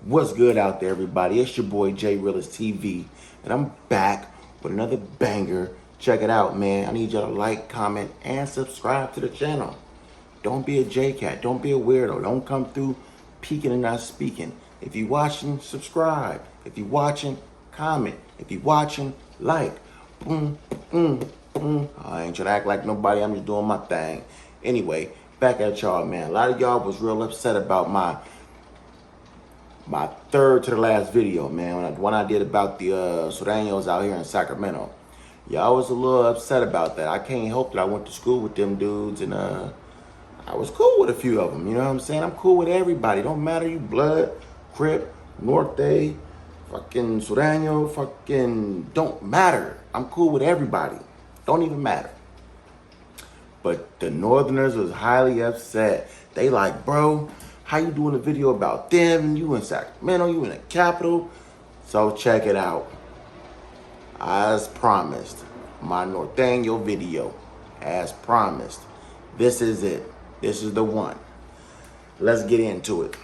What's good out there, everybody? It's your boy J Realist TV, and I'm back with another banger. Check it out, man. I need y'all to like, comment, and subscribe to the channel. Don't be a J-Cat. Don't be a weirdo. Don't come through peeking and not speaking. If you watching, subscribe. If you watching, comment. If you watching, like. Boom, boom, boom. I ain't trying to act like nobody. I'm just doing my thing. Anyway, back at y'all, man. A lot of y'all was real upset about my third to the last video, man. One I did about the Norteños out here in Sacramento. Y'all was a little upset about that. I can't help that I went to school with them dudes, and I was cool with a few of them. You know what I'm saying? I'm cool with everybody. Don't matter you blood, Crip, Norte, fucking Norteño, fucking don't matter. I'm cool with everybody. Don't even matter. But the Northerners was highly upset. They like, bro, how you doing a video about them? You in Sacramento, you in the capital. So check it out. As promised, my Norteño video, as promised. This is it. This is the one. Let's get into it.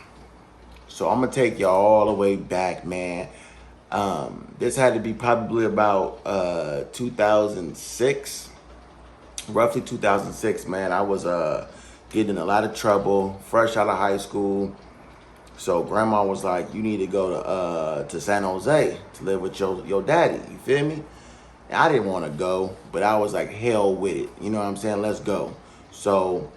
So I'm gonna take y'all all the way back, man. This had to be probably about 2006, roughly 2006, man. I was getting in a lot of trouble, fresh out of high school. So grandma was like, you need to go to San Jose to live with your daddy, you feel me? And I didn't want to go, but I was like, hell with it. You know what I'm saying? Let's go. So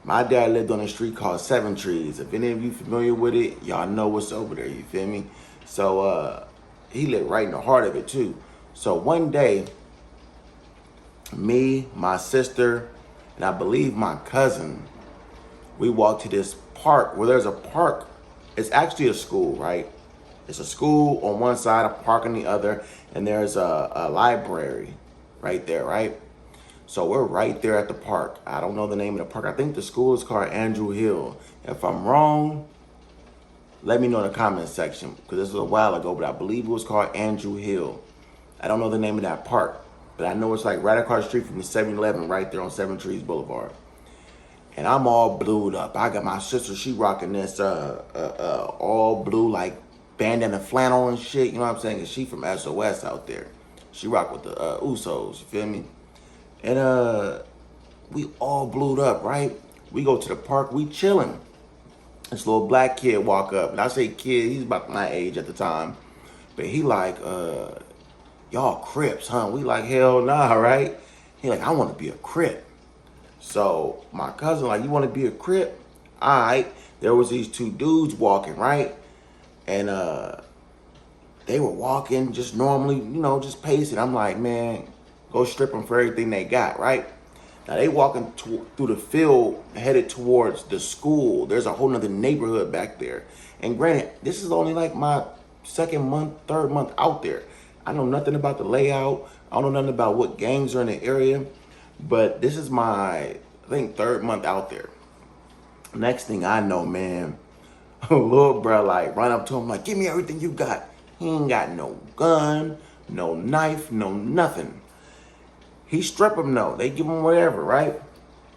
my dad lived on a street called Seven Trees. If any of you familiar with it, y'all know what's over there, you feel me? So he lived right in the heart of it too. So one day, me, my sister, and I believe my cousin, we walked to this park where there's a park. It's actually a school, right? It's a school on one side, a park on the other, and there's a library right there, right? So we're right there at the park. I don't know the name of the park. I think the school is called Andrew Hill. If I'm wrong, let me know in the comment section, because this was a while ago, but I believe it was called Andrew Hill. I don't know the name of that park, but I know it's like right across the street from the 7-Eleven right there on Seven Trees Boulevard. And I'm all blued up. I got my sister, she rocking this all blue, like bandana flannel and shit. You know what I'm saying? 'Cause she from SOS out there. She rock with the Usos, you feel me? And we all blued up, right? We go to the park, we chilling. This little black kid walk up, and I say kid, he's about my age at the time. But he like, y'all Crips, huh? We like, hell nah, right? He like, I want to be a Crip. So my cousin like, you want to be a Crip? All right. There was these two dudes walking, right? And they were walking just normally, you know, just pacing. I'm like, man, go strip them for everything they got, right? Now they walking through the field headed towards the school. There's a whole nother neighborhood back there. And granted, this is only like my third month out there. I know nothing about the layout. I don't know nothing about what gangs are in the area. But this is my, I think, third month out there. Next thing I know, man, little bro like run up to him like, give me everything you got. He ain't got no gun, no knife, no nothing. He strip him though. They give him whatever, right?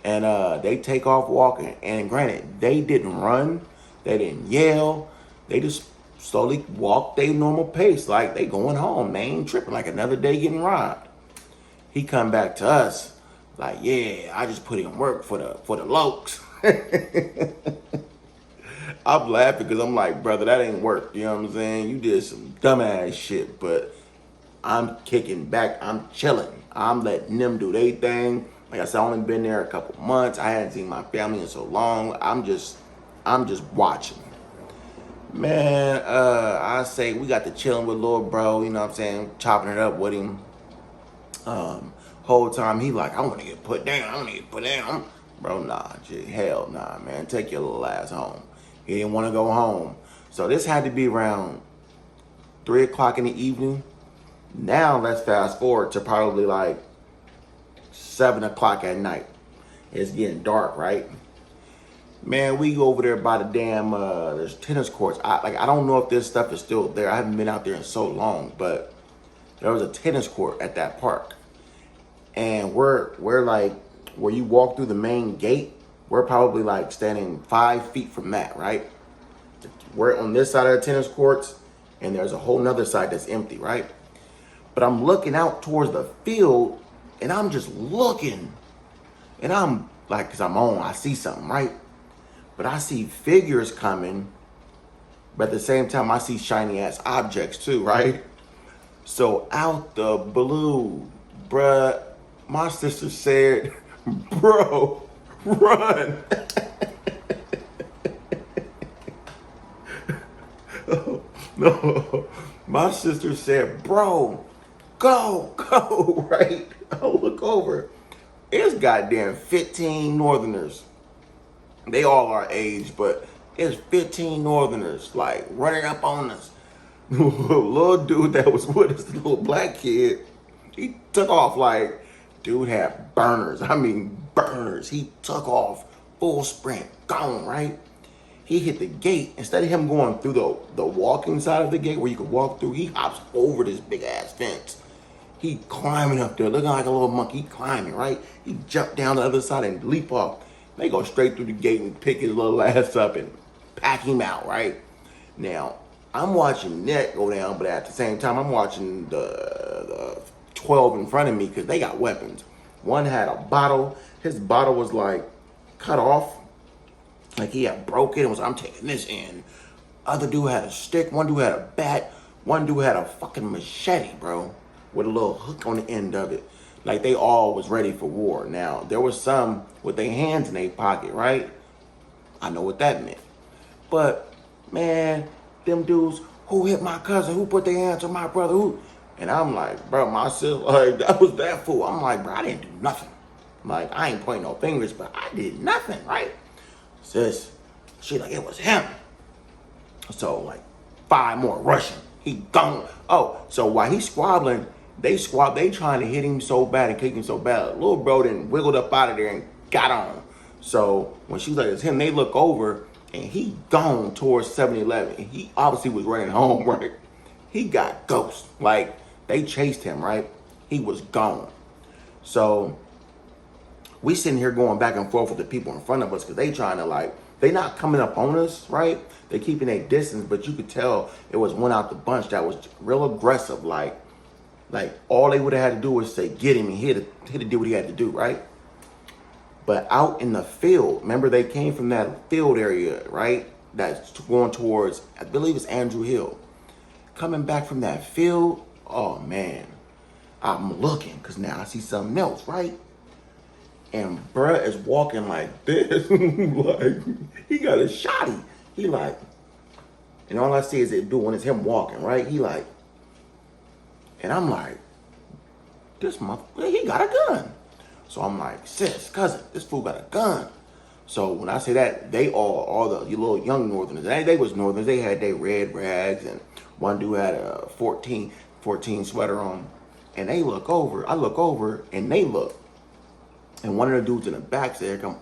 And they take off walking. And granted, they didn't run. They didn't yell. They just slowly walked their normal pace. Like they going home. They ain't tripping, like another day getting robbed. He come back to us. Like, yeah, I just put in work for the lokes. I'm laughing because I'm like, brother, that ain't work. You know what I'm saying? You did some dumbass shit, but I'm kicking back. I'm chilling. I'm letting them do their thing. Like I said, I only been there a couple months. I hadn't seen my family in so long. I'm just watching. Man, I say we got to chilling with little bro, you know what I'm saying? Chopping it up with him. Whole time he like, I want to get put down. I want to get put down. Bro, nah, G, hell nah, man. Take your little ass home. He didn't want to go home. So this had to be around 3 o'clock in the evening. Now let's fast forward to probably like 7 o'clock at night. It's getting dark, right? Man, we go over there by the damn, there's tennis courts. I don't know if this stuff is still there. I haven't been out there in so long, but there was a tennis court at that park. And we're like, where you walk through the main gate, we're probably like standing 5 feet from that, right? We're on this side of the tennis courts, and there's a whole nother side that's empty, right? But I'm looking out towards the field, and I'm just looking. And I'm like, because I see something, right? But I see figures coming, but at the same time, I see shiny ass objects too, right? So out the blue, bruh, my sister said, bro, run. No, my sister said, bro, go, right? I look over. It's goddamn 15 Northerners. They all our age, but it's 15 Northerners, like, running up on us. Little dude that was with us, the little black kid, he took off like, dude had burners. I mean, burners. He took off full sprint, gone, right? He hit the gate. Instead of him going through the walking side of the gate where you could walk through, he hops over this big ass fence. He climbing up there, looking like a little monkey. He climbing, right? He jumped down the other side and leap off. They go straight through the gate and pick his little ass up and pack him out, right? Now, I'm watching that go down, but at the same time, I'm watching the 12 in front of me because they got weapons. One had a bottle. His bottle was like cut off. Like he had broke it and was, I'm taking this in. Other dude had a stick. One dude had a bat. One dude had a fucking machete, bro, with a little hook on the end of it. Like they all was ready for war. Now, there was some with their hands in their pocket, right? I know what that meant. But, man, them dudes, who hit my cousin? Who put their hands on my brother? Who? And I'm like, bro, my sister, like, that was that fool. I'm like, bro, I didn't do nothing. Like, I ain't pointing no fingers, but I did nothing, right? Sis, she like, it was him. So, like, 5 more rushing. He gone. Oh, so while he's squabbling, they trying to hit him so bad and kick him so bad. Little bro then wiggled up out of there and got on. So when she like, it's him, they look over and he gone towards 7-Eleven. He obviously was running home, right? He got ghost. Like, they chased him, right? He was gone. So we sitting here going back and forth with the people in front of us because they trying to, like, they not coming up on us, right? They keeping their distance, but you could tell it was one out the bunch that was real aggressive. Like all they would have had to do was say, get him, and he'd have do what he had to do, right? But out in the field, remember they came from that field area, right? That's going towards, I believe it's Andrew Hill. Coming back from that field, oh man, I'm looking, because now I see something else, right? And bruh is walking like this, like he got a shotty. He like, and all I see is it doing is him walking, right? He like, and I'm like, this motherfucker, he got a gun. So I'm like, sis, cousin, this fool got a gun. So when I say that, they all the little young Northerners, they was Northerners, they had their red rags, and one dude had a 14 sweater on. And they look over, I look over, and they look. And one of the dudes in the back said, here come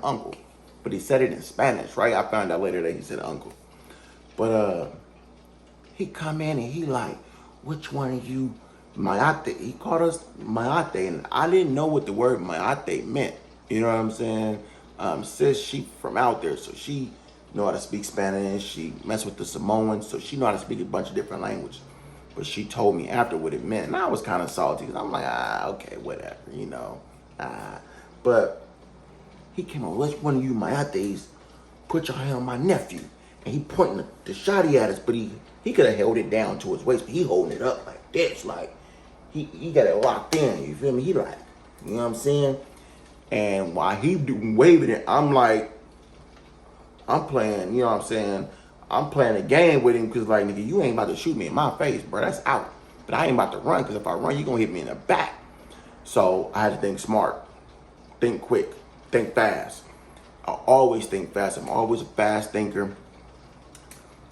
uncle. But he said it in Spanish, right? I found out later that he said uncle. But he come in and he like, which one of you, Mayate? He called us Mayate, and I didn't know what the word Mayate meant. You know what I'm saying? Sis, she from out there, so she know how to speak Spanish. She messed with the Samoans, so she know how to speak a bunch of different languages. But she told me after what it meant, and I was kind of salty, because I'm like, okay, whatever, you know. But he came on, which one of you Mayates put your hand on my nephew? And he pointing the shotty at us, but he could have held it down to his waist, but he holding it up like this, like he got it locked in, you feel me? He like, you know what I'm saying? And while he waving it, I'm like, I'm playing, you know what I'm saying? I'm playing a game with him because, like, nigga, you ain't about to shoot me in my face, bro. That's out. But I ain't about to run, because if I run, you gonna hit me in the back. So I had to think smart, think quick, think fast. I always think fast. I'm always a fast thinker.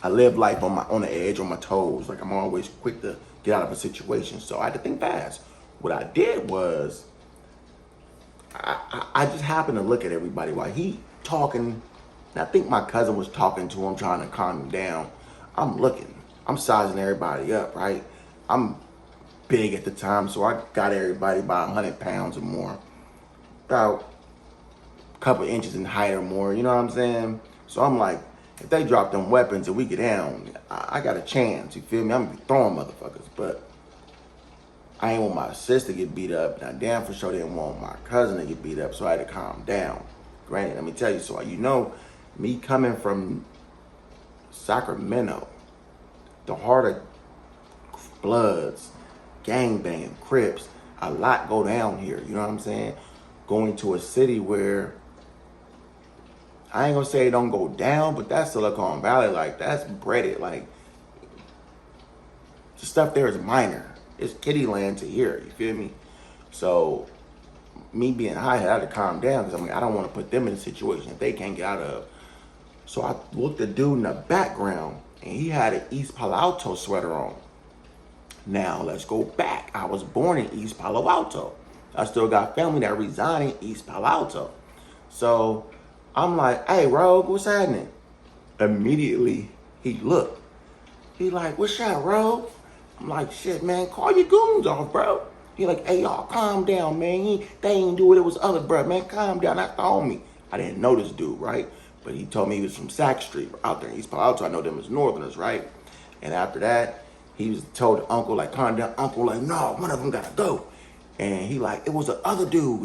I live life on the edge, on my toes. Like, I'm always quick to get out of a situation. So I had to think fast. What I did was, I just happened to look at everybody while he talking. And I think my cousin was talking to him, trying to calm him down. I'm looking. I'm sizing everybody up, right? I'm big at the time, so I got everybody by 100 pounds or more. About a couple inches in height or more, you know what I'm saying? So I'm like, If they drop them weapons and we get down, I got a chance, you feel me? I'm gonna be throwing motherfuckers, but I ain't want my sister to get beat up. Now, damn for sure didn't want my cousin to get beat up, so I had to calm down. Granted, let me tell you, so you know, me coming from Sacramento, the heart of Bloods, gangbanging, Crips, a lot go down here, you know what I'm saying? Going to a city where, I ain't gonna say it don't go down, but that's Silicon Valley, like, that's breaded, like, the stuff there is minor. It's kiddie land to here, you feel me? So, me being high, I had to calm down, because I don't want to put them in a situation that they can't get out of. So I looked at the dude in the background, and he had an East Palo Alto sweater on. Now, let's go back. I was born in East Palo Alto. I still got family that reside in East Palo Alto. So, I'm like, hey, Rogue, what's happening? Immediately, he looked. He like, what's up, Rogue? I'm like, shit, man, call your goons off, bro. He like, hey, y'all, calm down, man. They ain't do it. It was other, bro. Man, calm down. That's the homie. I didn't know this dude, right? But he told me he was from Sac Street, out there in East Palo Alto. I know them as Northerners, right? And after that, he was told the uncle, like, calm down. Uncle, like, no, one of them gotta go. And he like, it was the other dude.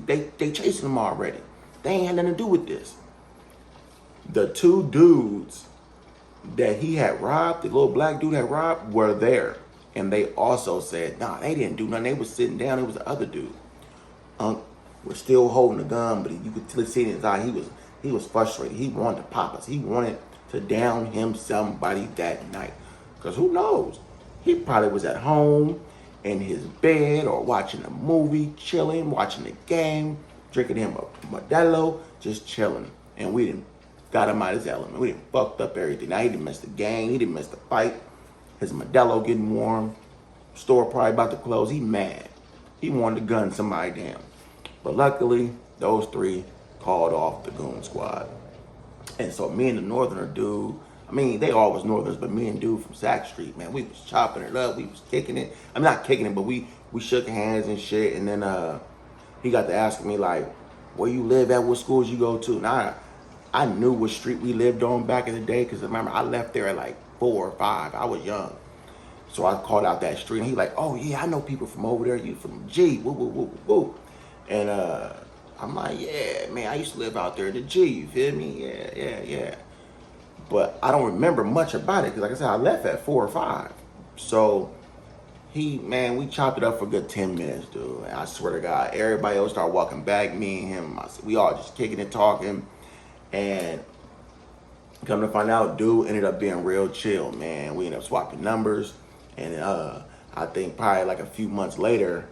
They chasing him already. They ain't had nothing to do with this. The two dudes that he had robbed, the little black dude had robbed, were there. And they also said, nah, they didn't do nothing. They was sitting down. It was the other dude. Unc was still holding the gun, but you could see in his eye, he was frustrated. He wanted to pop us. He wanted to down him somebody that night. Because who knows? He probably was at home in his bed or watching a movie, chilling, watching the game, drinking him a Modelo, just chilling. And we didn't got him out of his element. We didn't fucked up everything. Now he didn't miss the game. He didn't miss the fight. His Modelo getting warm. Store probably about to close. He mad. He wanted to gun somebody down. But luckily, those three called off the goon squad. And so me and the Northerner dude, I mean, they all was Northerners, but me and dude from Sac Street, man, we was chopping it up. We was kicking it. I'm not kicking it, but we shook hands and shit. And then he got to asking me, like, where you live at, what schools you go to? Now, I knew what street we lived on back in the day, because remember, I left there at like 4 or 5. I was young. So I called out that street, and he like, oh, yeah, I know people from over there. You from G, woo, woo, woo, woo. And I'm like, yeah, man, I used to live out there in the G, you feel me? Yeah. But I don't remember much about it, because like I said, I left at 4 or 5. So we chopped it up for a good 10 minutes, dude. And I swear to God, everybody else started walking back, me and him. We all just kicking and talking. And come to find out, dude ended up being real chill, man. We ended up swapping numbers. And I think probably like a few months later,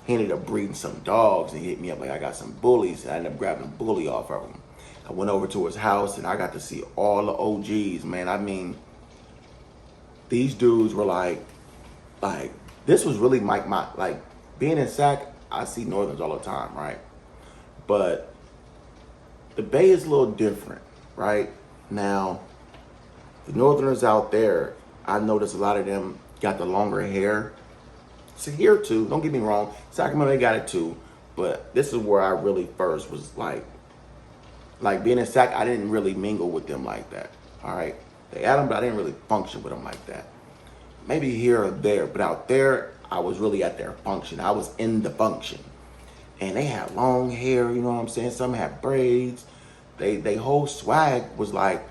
he ended up breeding some dogs and he hit me up like I got some bullies. And I ended up grabbing a bully off of him. I went over to his house and I got to see all the OGs, man. I mean, these dudes were like, this was really my like, being in Sac, I see Northerns all the time, right? But the Bay is a little different, right? Now, the Northerners out there, I noticed a lot of them got the longer hair. So here too, don't get me wrong, Sacramento, they got it too. But this is where I really first was like being in Sac, I didn't really mingle with them like that, all right? They had them, but I didn't really function with them like that. Maybe here or there, but out there, I was really at their function. I was in the function. And they had long hair, you know what I'm saying? Some had braids. They whole swag was like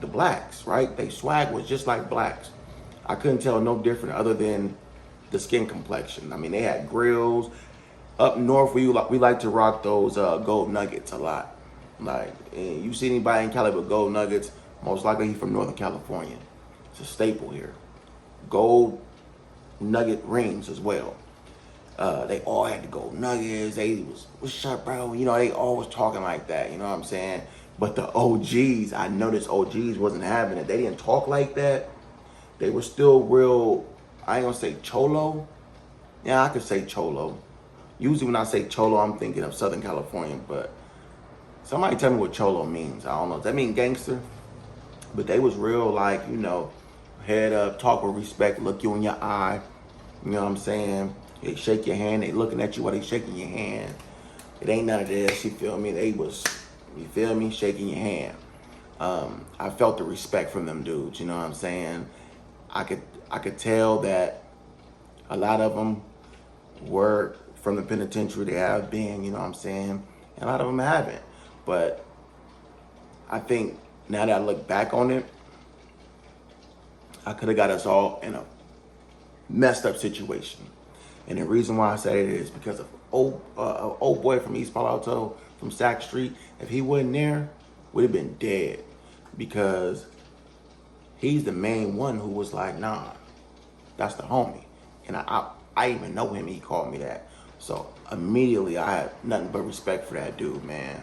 the blacks, right? They swag was just like blacks. I couldn't tell no different other than the skin complexion. I mean, they had grills. Up north, we like to rock those gold nuggets a lot. Like, you see anybody in Cali with gold nuggets, most likely he's from Northern California. It's a staple here. Gold nugget rings as well. They all had the gold nuggets. They was, what's up, bro? You know, they always talking like that, you know what I'm saying? But the OGs, I noticed OGs wasn't having it. They didn't talk like that. They were still real, I ain't gonna say cholo. Yeah, I could say cholo. Usually when I say cholo, I'm thinking of Southern California, but somebody tell me what cholo means. I don't know. Does that mean gangster? But they was real, like, you know, head up, talk with respect, look you in your eye. You know what I'm saying? They shake your hand, they looking at you while they shaking your hand. It ain't none of this, you feel me? They was, you feel me, shaking your hand. I felt the respect from them dudes. You know what I'm saying? I could tell that a lot of them were from the penitentiary. They have been, you know what I'm saying? And a lot of them haven't. But I think now that I look back on it, I could have got us all in a messed up situation. And the reason why I say it is because of old boy from East Palo Alto, from Sack Street. If he wasn't there, we'd have been dead. Because he's the main one who was like, nah, that's the homie. And I even know him, he called me that. So immediately I had nothing but respect for that dude, man.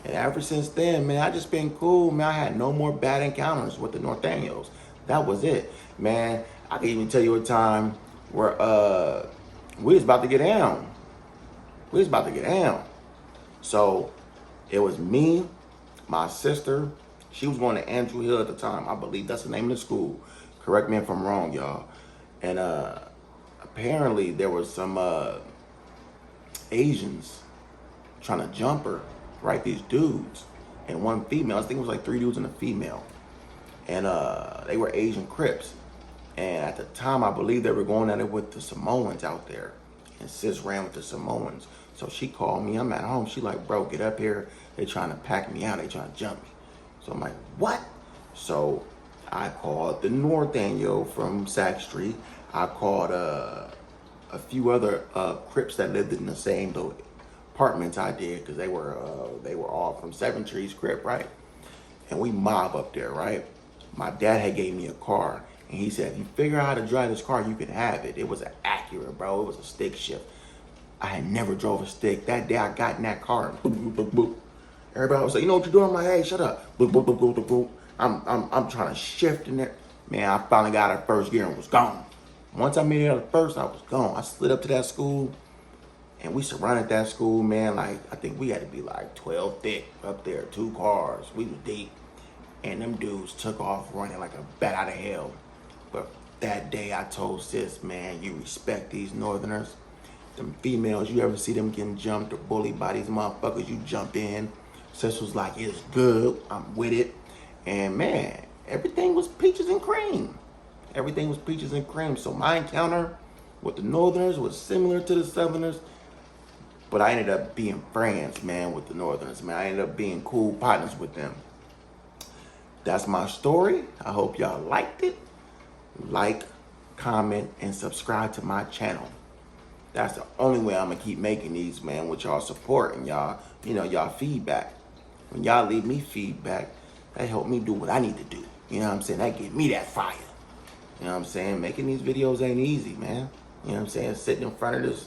And ever since then, man, I just been cool, man. I had no more bad encounters with the Norteños. That was it, man. I can even tell you a time where we was about to get down. We was about to get down. So it was me, my sister. She was going to Andrew Hill at the time. I believe that's the name of the school. Correct me if I'm wrong, y'all. And apparently there was some Asians trying to jump her, right? These dudes and one female. I think it was like 3 dudes and a female. And they were Asian Crips. And at the time, I believe they were going at it with the Samoans out there. And sis ran with the Samoans. So she called me. I'm at home. She like, bro, get up here. They trying to pack me out. They trying to jump me. So I'm like, what? So I called the Norteño from Sack Street. I called a few other Crips that lived in the same little apartments I did, because they were all from Seven Trees Crip, right? And we mob up there, right? My dad had gave me a car, and he said, if you figure out how to drive this car, you can have it. It was an Acura, bro. It was a stick shift. I had never drove a stick. That day I got in that car, and boop, boop, boop, boop. Everybody was like, you know what you're doing? I'm like, hey, shut up. Boop, boop, boop, boop, boop, boop. I'm trying to shift in there. Man, I finally got out of first gear and was gone. Once I made it out of first, I was gone. I slid up to that school, and we surrounded that school, man. Like, I think we had to be like 12 thick up there, 2 cars. We was deep. And them dudes took off running like a bat out of hell. But that day I told sis, man, you respect these Northerners. Them females, you ever see them getting jumped or bullied by these motherfuckers, you jump in. Sis was like, it's good, I'm with it. And man, everything was peaches and cream. Everything was peaches and cream. So my encounter with the Northerners was similar to the Southerners, but I ended up being friends, man, with the Northerners, man. I ended up being cool partners with them. That's my story. I hope y'all liked it. Like, comment, and subscribe to my channel. That's the only way I'm gonna keep making these, man, with y'all support and y'all, you know, y'all feedback. When y'all leave me feedback, that help me do what I need to do. You know what I'm saying? That give me that fire. You know what I'm saying? Making these videos ain't easy, man. You know what I'm saying? Sitting in front of this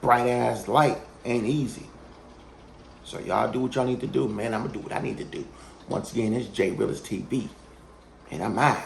bright ass light ain't easy. So y'all do what y'all need to do, man. I'm gonna do what I need to do. Once again, it's J Realist TV, and I'm out.